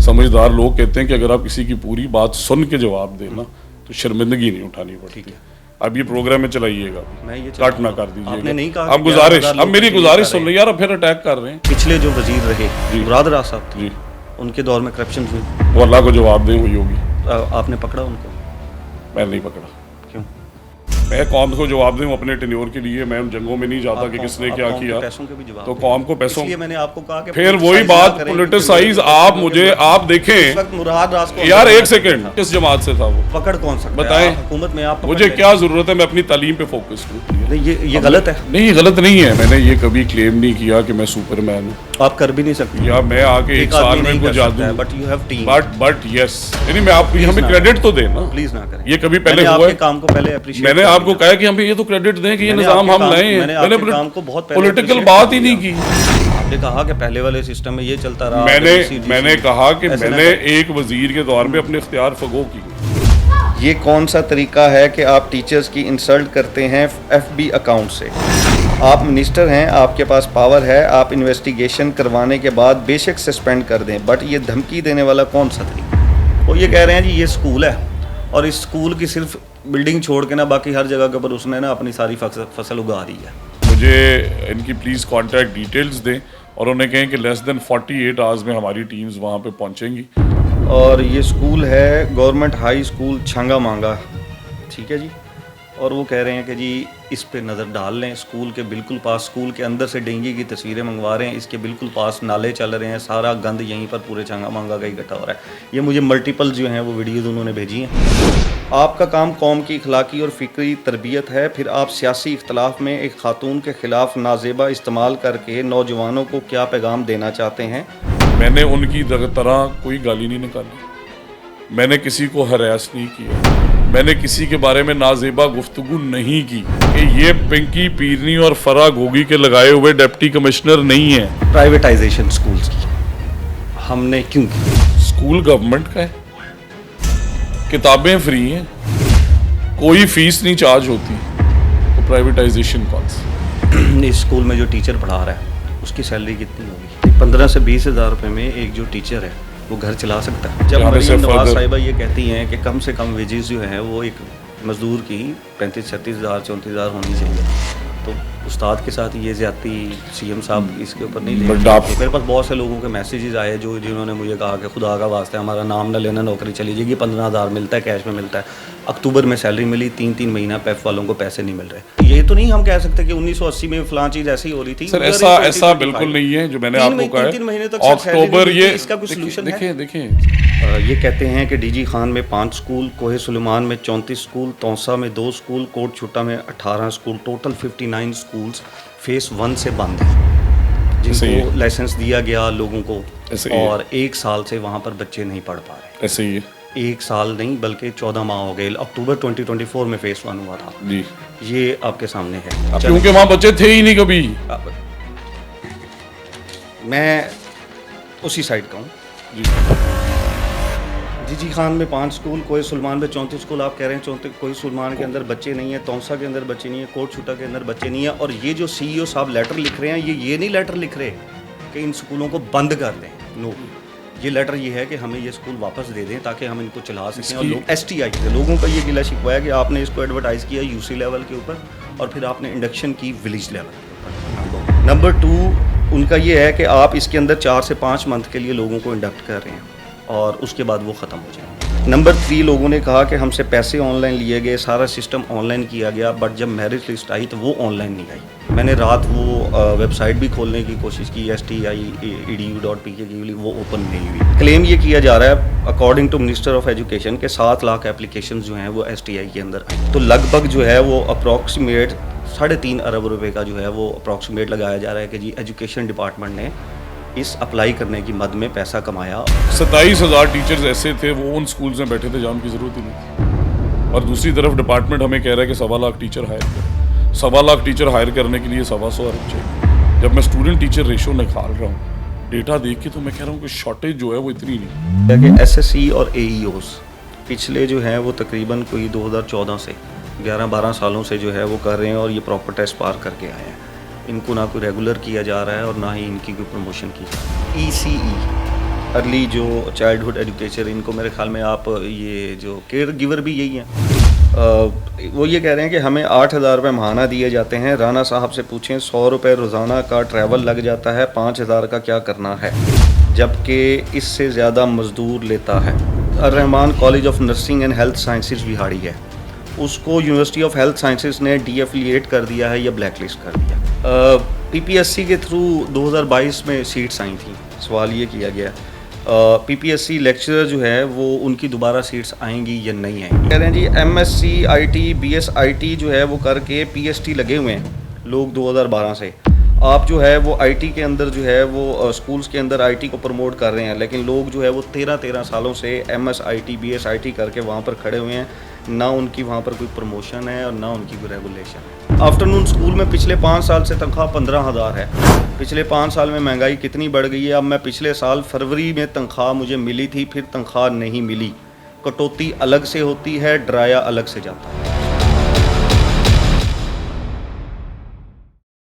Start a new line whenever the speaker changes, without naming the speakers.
समझदार लोग कहते हैं कि अगर आप किसी की पूरी बात सुन के जवाब देना तो शर्मिंदगी नहीं उठानी पड़ती। अब ये प्रोग्राम में चलाइएगा, कट ना कर दीजिएगा।
आपने नहीं कहा
अब गुजारिश, अब मेरी गुजारिश सुन लो यार, अब फिर अटैक कर रहे हैं।
पिछले जो वजीर रहे मुराद राज साहब
जी,
उनके दौर में करप्शन हुई,
वो अल्लाह को जवाब दें, वही होगी।
आपने पकड़ा उनको?
मैं नहीं पकड़ा।
क्यों?
मैं कौम को जवाब दूं अपने टेन्योर के लिए। मैं उन जंगों में नहीं जाता कि किसने क्या किया,
पैसों के भी जवाब
तो कौम को पैसों,
इसलिए मैंने आपको कहा कि
फिर वही बात पोलिटिसाइज। आप मुझे आप देखें
मुराद राज को
यार, एक सेकंड, किस जमात से था वो?
पकड़ कौन सकता है?
बताएं
हुकूमत में आप
मुझे क्या जरूरत है? मैं अपनी तालीम पे फोकस हूँ।
ये गलत है।
नहीं, गलत नहीं है। मैंने ये कभी क्लेम नहीं किया कि मैं सुपरमैन हूँ।
आप कर भी नहीं सकते
या मैं आके एक साल में कुछ जादू,
but you have team.
But yes, यानी मैं आप हमें क्रेडिट तो दें ना,
प्लीज ना करें।
ये कभी पहले हुआ है?
काम को पहले अप्रिशिएट,
मैंने आपको कहा कि हमें ये तो क्रेडिट दें कि ये निजाम हम लाए हैं। मैंने पॉलिटिकल बात ही नहीं की।
आपने कहा कि पहले वाले सिस्टम में ये चलता रहा।
मैंने कहा कि मैंने एक वजीर के तौर पे अपने इख्तियार फगो की।
ये कौन सा तरीका है कि आप टीचर्स की इंसल्ट करते हैं FB अकाउंट से? आप मिनिस्टर हैं, आपके पास पावर है, आप इन्वेस्टिगेशन करवाने के बाद बेशक सस्पेंड कर दें, बट ये धमकी देने वाला कौन सा तरीका? वो ये कह रहे हैं जी ये स्कूल है और इस स्कूल की सिर्फ बिल्डिंग छोड़ के ना बाकी हर जगह के ऊपर उसने ना अपनी सारी फसल उगा दी है।
मुझे इनकी प्लीज़ कॉन्टैक्ट डिटेल्स दें और उन्हें कहें कि लेस देन 48 आवर्स में हमारी टीम्स वहाँ पे पहुँचेंगी।
और ये स्कूल है गवर्नमेंट हाई स्कूल छंगा मांगा, ठीक है जी। और वो कह रहे हैं कि जी इस पे नज़र डाल लें, स्कूल के बिल्कुल पास, स्कूल के अंदर से डेंगू की तस्वीरें मंगवा रहे हैं, इसके बिल्कुल पास नाले चल रहे हैं, सारा गंद यहीं पर पूरे छंगा मांगा का इकट्ठा हो रहा है। ये मुझे मल्टीपल जो हैं वो वीडियोज़ उन्होंने भेजी हैं। आपका काम कौम की अखलाकी और फ़िक्री तरबियत है, फिर आप सियासी इख्तलाफ में एक खातून के ख़िलाफ़ नाजेबा इस्तेमाल करके नौजवानों को क्या पैगाम देना चाहते हैं?
मैंने उनकी तरह कोई गाली नहीं निकाली, मैंने किसी को हरास नहीं किया, मैंने किसी के बारे में नाजेबा गुफ्तगू नहीं की कि ये पिंकी पीरनी और फरा घोगी के लगाए हुए डिप्टी कमिश्नर नहीं है।
प्राइवेटाइजेशन स्कूल्स की हमने क्यों की?
स्कूल गवर्नमेंट का है, किताबें फ्री हैं, कोई फीस नहीं चार्ज होती, तो प्राइवेटाइजेशन कौन सी?
इस स्कूल में जो टीचर पढ़ा रहा है उसकी सैलरी कितनी होगी? 15 से 20 हज़ार रुपये में एक जो टीचर है वो घर चला सकता है। जब मरीम नवाज साहिबा ये कहती हैं कि कम से कम वेजेस जो हैं वो एक मजदूर की 35-36 हज़ार 34 हज़ार होनी चाहिए, तो उस्ताद के साथ ये ज़्यादती CM साहब इसके ऊपर नहीं ले। मेरे पास बहुत से लोगों के मैसेजेस आए जिन्होंने मुझे कहा कि खुदा का वास्ते हमारा नाम ना लेना, नौकरी चली जाएगी, 15 हज़ार मिलता है, कैश में मिलता है। अक्टूबर में सैलरी मिली, 3 महीना पैफ वालों को पैसे नहीं मिल रहे। ये तो नहीं हम कह सकते कि 1980 में फलां चीज़ ऐसी हो रही थी।
सर ऐसा बिल्कुल नहीं है जो मैंने आपको कहा है।
3 महीने तक
अक्टूबर, ये
इसका कोई सोल्यूशन है?
देखिए
ये कहते हैं कि DG खान में 5 स्कूल, कोहे सुलेमान में 34 स्कूल, तौसा में 2 स्कूल, कोट छुट्टा में 18 स्कूल, टोटल 59 स्कूल्स फेस 1 से बंद है, जिनको लाइसेंस दिया गया लोगों को, और 1 साल से वहाँ पर बच्चे नहीं पढ़ पा रहे।
ऐसे ही है,
1 साल नहीं बल्कि 14 माह हो गए। अक्टूबर 2024 में फेस 1 हुआ था
जी,
ये आपके सामने है।
क्योंकि वहाँ बच्चे थे ही नहीं कभी।
मैं उसी साइड का हूँ जी। DG खान में 5 स्कूल, कोहे सुलेमान में 34 स्कूल, आप कह रहे हैं 34, कोहे सुलेमान के अंदर बच्चे नहीं है, तौसा के अंदर बच्चे नहीं है, कोट छुट्टा के अंदर बच्चे नहीं है। और ये जो CEO साहब लेटर लिख रहे हैं, ये नहीं लेटर लिख रहे कि इन स्कूलों को बंद कर दें, नो, ये लेटर ये है कि हमें ये स्कूल वापस दे दें ताकि हम इनको चला सकें। और लोग STI लोगों का ये गिला शिकवा है कि आपने इसको एडवर्टाइज़ किया UC लेवल के ऊपर और फिर आपने इंडक्शन की विलेज लेवल के ऊपर। नंबर 2 उनका ये है कि आप इसके अंदर 4 से 5 मंथ के लिए लोगों को इंडक्ट कर रहे हैं और उसके बाद वो ख़त्म हो जाएंगे। नंबर 3 लोगों ने कहा कि हमसे पैसे ऑनलाइन लिए गए, सारा सिस्टम ऑनलाइन किया गया, बट जब मेरिट लिस्ट आई तो वो ऑनलाइन नहीं आई। मैंने रात वो वेबसाइट भी खोलने की कोशिश की, STI.edu.pk की, वो ओपन नहीं हुई। क्लेम ये किया जा रहा है according to minister of education के 7 लाख एप्लीकेशन जो हैं वो STI के अंदर आई। तो लगभग जो है वो अप्रॉक्सीमेट 3.5 अरब रुपए का जो है वो अप्रॉक्सीमेट लगाया जा रहा है कि जी एजुकेशन डिपार्टमेंट ने इस अप्लाई करने की मद में पैसा कमाया।
27,000 टीचर्स ऐसे थे वो उन स्कूल्स में बैठे थे जहाँ उनकी ज़रूरत ही नहीं। और दूसरी तरफ डिपार्टमेंट हमें कह रहा है कि 1.25 लाख टीचर हायर करें। 1.25 लाख टीचर हायर करने के लिए 125 अरब चाहिए। जब मैं स्टूडेंट टीचर रेशो निकाल रहा हूँ डेटा देख के, तो मैं कह रहा हूँ कि शॉर्टेज जो है वो इतनी नहीं
है। SSC और AEOs पिछले जो है वो तकरीबन कोई 2014 से 11-12 सालों से जो है वो कर रहे हैं और ये प्रॉपर टेस्ट पार करके आए हैं। इनको ना कोई रेगुलर किया जा रहा है और ना ही इनकी कोई प्रमोशन की। ECE अर्ली जो चाइल्डहुड एजुकेशन, इनको मेरे ख्याल में आप ये जो केयर गिवर भी यही हैं, वो ये कह रहे हैं कि हमें 8,000 रुपये महाना दिए जाते हैं। राना साहब से पूछें 100 रुपये रोज़ाना का ट्रैवल लग जाता है, 5,000 का क्या करना है, जबकि इससे ज़्यादा मज़दूर लेता है। Rahman college of nursing and health sciences बिहाड़ी है, उसको यूनिवर्सिटी ऑफ हेल्थ साइंसेज ने डीएफिलिएट कर दिया है या ब्लैक लिस्ट कर दिया। पीपीएससी के थ्रू 2022 में सीट्स आई थी। सवाल ये किया गया पीपीएससी लेक्चरर जो है वो उनकी दोबारा सीट्स आएंगी या नहीं आएंगी। कह रहे हैं जी एमएससी आईटी बीएसआईटी जो है वो करके पीएचडी लगे हुए हैं लोग 2012 से। आप जो है वो आईटी के अंदर जो है वो स्कूल्स के अंदर आईटी को प्रमोट कर रहे हैं, लेकिन लोग जो है वो 13 सालों से एमएसआईटी बीएसआईटी करके वहाँ पर खड़े हुए हैं। ना उनकी वहाँ पर कोई प्रमोशन है और ना उनकी कोई रेगुलेशन है। आफ्टरनून स्कूल में पिछले 5 साल से तनख्वाह 15,000 है। पिछले 5 साल में महंगाई कितनी बढ़ गई है। अब मैं पिछले साल फरवरी में तनख्वाह मुझे मिली थी, फिर तनख्वाह नहीं मिली। कटौती अलग से होती है, डराया अलग से जाता है।